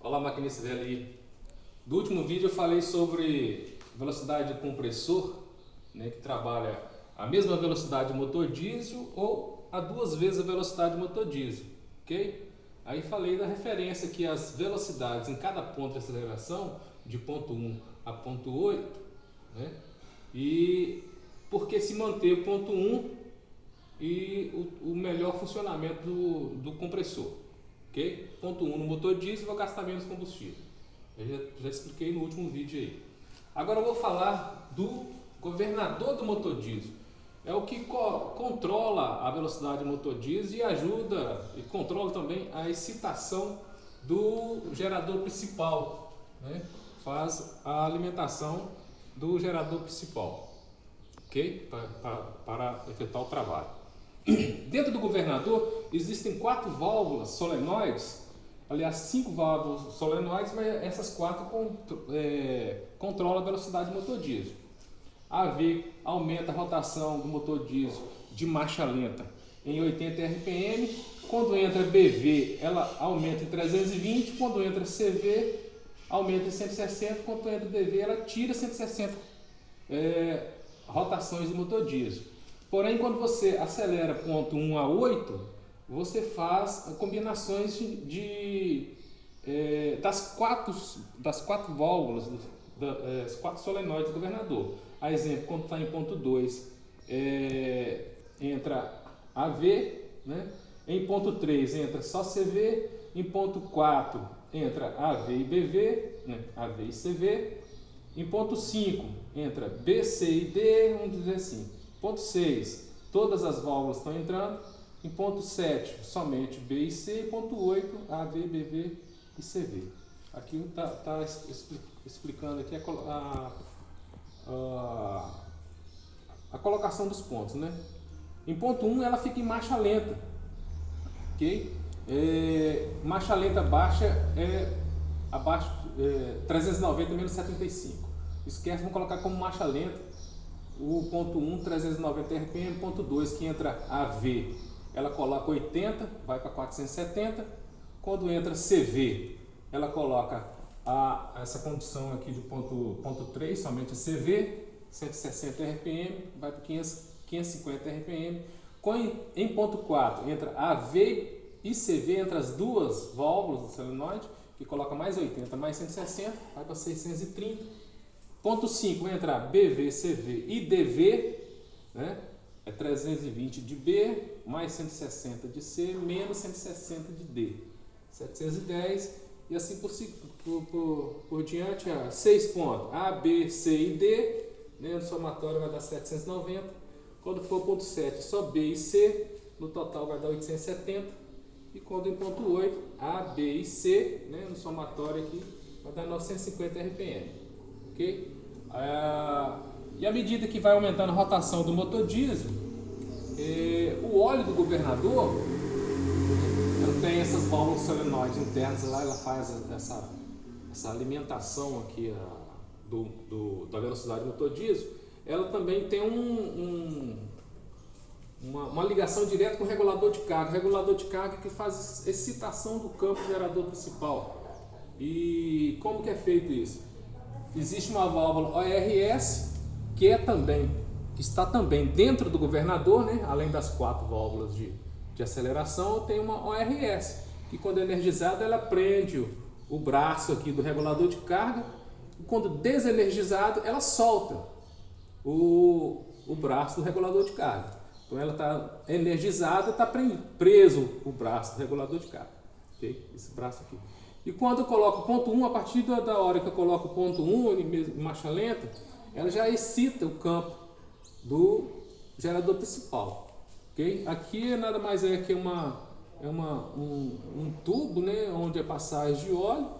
Olá, maquinista VLI. No último vídeo eu falei sobre velocidade de compressor, que trabalha a mesma velocidade de motor diesel ou a 2 vezes a velocidade de motor diesel, ok? Aí falei da referência que as velocidades em cada ponto de aceleração, de ponto 1 a ponto 8, né? E por que se manter o ponto 1 e o melhor funcionamento do compressor, ok? Ponto 1 no motor diesel vai gastar menos combustível. Eu já expliquei no último vídeo aí. Agora eu vou falar do governador do motor diesel. É o que controla a velocidade do motor diesel e ajuda e controla também a excitação do gerador principal, né? Faz a alimentação do gerador principal, ok? Para efetuar o trabalho. Dentro do governador existem 4 válvulas solenoides, aliás 5 válvulas solenoides, mas essas 4 controlam a velocidade do motor diesel. AV aumenta a rotação do motor diesel de marcha lenta em 80 RPM. Quando entra BV, ela aumenta em 320. Quando entra CV, aumenta em 160. Quando entra DV, ela tira 160 rotações do motor diesel. Porém, quando você acelera ponto 1 a 8, você faz combinações das quatro válvulas, das 4 solenoides do governador. A exemplo, quando está em ponto 2, entra AV, né? Em ponto 3 entra só CV, em ponto 4 entra AV e BV, né? AV e CV, em ponto 5 entra B, C e D, vamos dizer assim. Ponto 6, todas as válvulas estão entrando. Em ponto 7, somente B e C. Ponto 8, AV, BV e CV. Aqui está explicando aqui a colocação dos pontos, né? Em ponto 1 ela fica em marcha lenta, ok? Marcha lenta baixa abaixo 390 menos 75. Esquece, vamos colocar como marcha lenta o ponto 1, 390 RPM, ponto 2, que entra AV, ela coloca 80, vai para 470. Quando entra CV, ela coloca essa condição aqui de ponto 3, somente a CV, 160 RPM, vai para 550 RPM. Em ponto 4, entra AV e CV, entre as duas válvulas do solenoide, que coloca mais 80, mais 160, vai para 630. Ponto 5 entra BV, CV e DV, né? É 320 de B, mais 160 de C, menos 160 de D. 710 e assim por diante. 6 pontos, A, B, C e D, né? No somatório vai dar 790. Quando for ponto 7, só B e C, no total vai dar 870. E quando em ponto 8, A, B e C, né? No somatório aqui vai dar 950 RPM. Ok? E à medida que vai aumentando a rotação do motor diesel, o óleo do governador, ela tem essas válvulas solenoides internas lá, ela faz essa alimentação aqui da velocidade do motor diesel. Ela também tem uma ligação direta com o regulador de carga. O regulador de carga que faz excitação do campo gerador principal. E como que é feito isso? Existe uma válvula ORS que está também dentro do governador, né? Além das 4 válvulas de aceleração, tem uma ORS que, quando é energizada, ela prende o braço aqui do regulador de carga, e quando desenergizado, ela solta o braço do regulador de carga. Então ela está energizada, está preso o braço do regulador de carga, okay? Esse braço aqui. E quando eu coloco o ponto 1, a partir da hora que eu coloco o ponto 1 em marcha lenta, ela já excita o campo do gerador principal. Okay? Aqui nada mais é que um tubo, né, onde é passagem de óleo,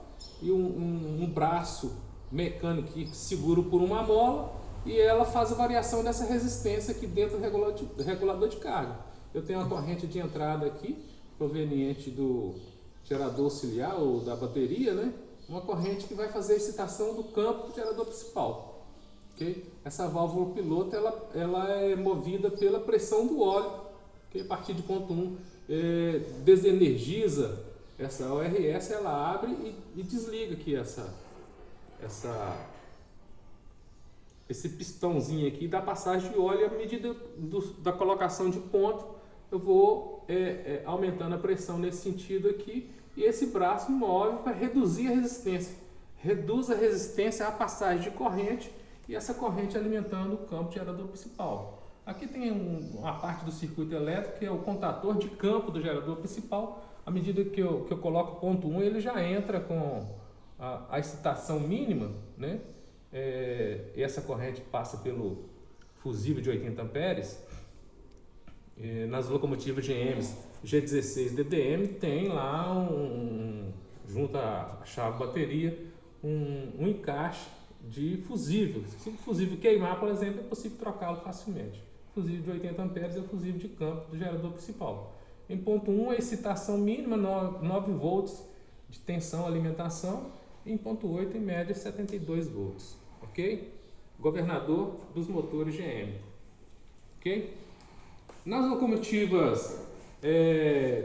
e um braço mecânico que segura por uma mola, e ela faz a variação dessa resistência aqui dentro do regulador de carga. Eu tenho uma corrente de entrada aqui, proveniente do gerador auxiliar ou da bateria, né? Uma corrente que vai fazer a excitação do campo do gerador principal. Okay? Essa válvula piloto ela é movida pela pressão do óleo, okay? A partir de ponto 1 desenergiza essa ORS ela abre e desliga aqui esse pistãozinho aqui da passagem de óleo. E à medida da colocação de ponto, eu vou aumentando a pressão nesse sentido aqui, e esse braço move para reduzir a resistência. Reduz a resistência à passagem de corrente, e essa corrente alimentando o campo gerador principal. Aqui tem uma parte do circuito elétrico que é o contator de campo do gerador principal. À medida que eu coloco o ponto 1, ele já entra com a excitação mínima, né? E essa corrente passa pelo fusível de 80 amperes. Nas locomotivas GM G16 DDM tem lá junto à chave bateria um encaixe de fusível. Se o fusível queimar, por exemplo, é possível trocá-lo facilmente. O fusível de 80 amperes é o fusível de campo do gerador principal. Em ponto 1, a excitação mínima 9 volts de tensão alimentação. Em ponto 8, em média 72 volts. Ok? Governador dos motores GM. Ok? Nas locomotivas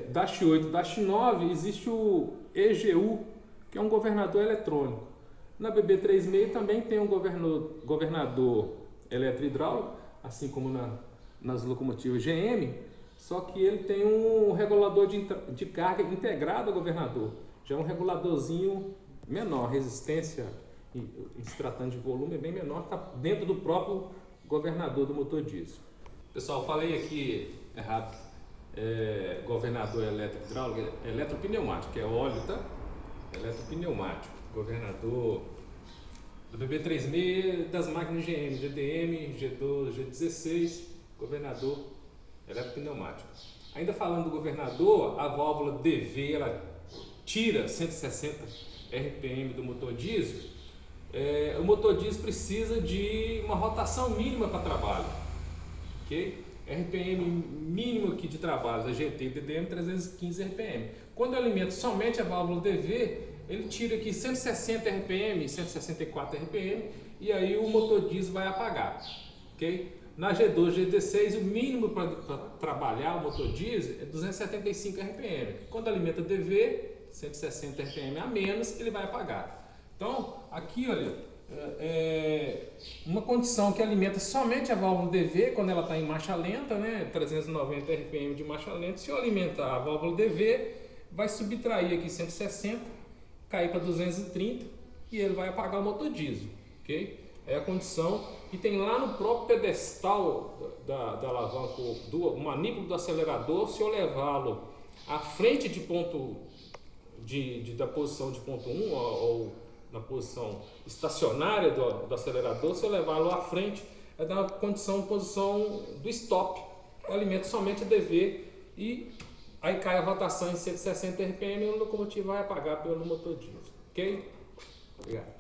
Dash 8 e Dash 9 existe o EGU, que é um governador eletrônico. Na BB36 também tem um governador eletro-hidráulico, assim como nas locomotivas GM, só que ele tem um regulador de carga integrado ao governador. Já é um reguladorzinho menor, resistência, se tratando de volume, é bem menor, está dentro do próprio governador do motor diesel. Pessoal, falei aqui errado, governador eletro-hidráulico, eletropneumático, que é óleo, tá? Eletropneumático, governador do BB36 das máquinas GM, GDM, G12, G16, governador eletropneumático. Ainda falando do governador, a válvula DV ela tira 160 RPM do motor diesel. O motor diesel precisa de uma rotação mínima para trabalho, ok? RPM mínimo aqui de trabalho da GT e DDM 315 RPM. Quando eu alimento somente a válvula DV, ele tira aqui 160 RPM, 164 RPM, e aí o motor diesel vai apagar, ok? Na G12, G16, o mínimo para trabalhar o motor diesel é 275 RPM. Quando alimenta DV, 160 RPM a menos, ele vai apagar. Então, aqui, olha, uma condição que alimenta somente a válvula DV, quando ela está em marcha lenta, né, 390 RPM de marcha lenta. Se eu alimentar a válvula DV, vai subtrair aqui 160, cair para 230 e ele vai apagar o motor diesel, ok? É a condição que tem lá no próprio pedestal da alavanca, o manípulo do acelerador. Se eu levá-lo à frente de ponto da posição de ponto 1 ou na posição estacionária do acelerador, se eu levá-lo à frente, é da posição do stop. Eu alimento somente a DV e aí cai a rotação em 160 RPM e a locomotiva vai apagar pelo motor diesel, ok? Obrigado.